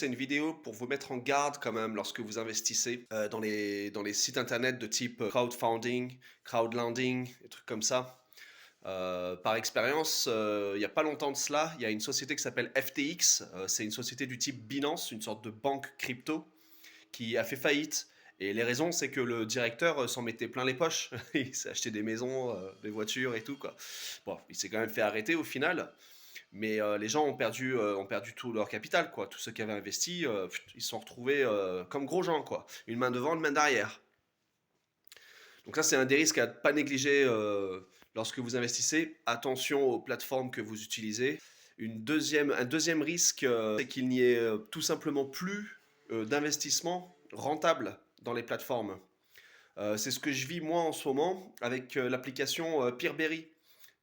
C'est une vidéo pour vous mettre en garde quand même lorsque vous investissez dans les sites internet de type crowdfunding, crowdlending, des trucs comme ça. Par expérience, il n'y a pas longtemps de cela, il y a une société qui s'appelle FTX. C'est une société du type Binance, une sorte de banque crypto qui a fait faillite. Et les raisons, c'est que le directeur s'en mettait plein les poches. Il s'est acheté des maisons, des voitures et tout, quoi. Bon, il s'est quand même fait arrêter au final. Mais les gens ont perdu tout leur capital, quoi. Tous ceux qui avaient investi, ils se sont retrouvés comme gros gens, quoi. Une main devant, une main derrière. Donc ça, c'est un des risques à ne pas négliger lorsque vous investissez. Attention aux plateformes que vous utilisez. Un deuxième risque, c'est qu'il n'y ait tout simplement plus d'investissement rentable dans les plateformes. C'est ce que je vis moi en ce moment avec l'application Peerberry.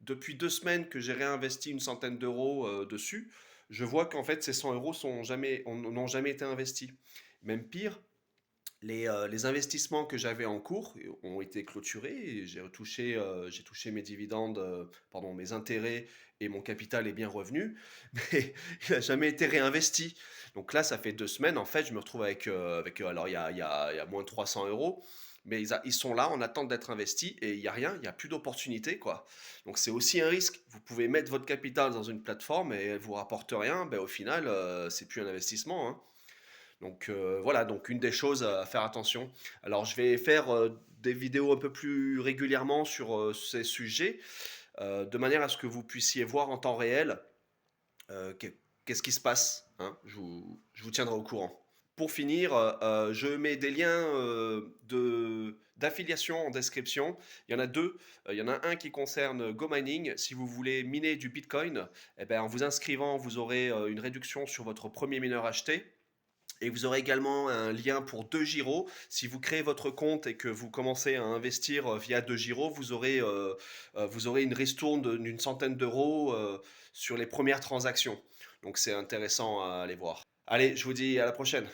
Depuis 2 semaines que j'ai réinvesti une centaine d'euros dessus, je vois qu'en fait ces 100 euros n'ont jamais été investis. Même pire, les investissements que j'avais en cours ont été clôturés et j'ai touché mes dividendes, pardon, mes intérêts et mon capital est bien revenu, mais il n'a jamais été réinvesti. Donc là, ça fait 2 semaines, en fait, je me retrouve alors il y a moins de 300 euros, mais ils sont là en attente d'être investis et il n'y a rien, il n'y a plus d'opportunité, quoi. Donc c'est aussi un risque. Vous pouvez mettre votre capital dans une plateforme et elle vous rapporte rien, ben, au final, c'est plus un investissement, hein. Donc voilà, donc une des choses à faire attention. Alors je vais faire des vidéos un peu plus régulièrement sur ces sujets, de manière à ce que vous puissiez voir en temps réel euh, qu'est- qu'est-ce qui se passe, hein. Je vous tiendrai au courant. Pour finir, je mets des liens d'affiliation en description. Il y en a deux. Il y en a un qui concerne GoMining. Si vous voulez miner du Bitcoin, eh ben, en vous inscrivant, vous aurez une réduction sur votre premier mineur acheté. Et vous aurez également un lien pour 2 Si vous créez votre compte et que vous commencez à investir via 2 vous aurez une ristourne d'une centaine d'euros sur les premières transactions. Donc c'est intéressant à aller voir. Allez, je vous dis à la prochaine.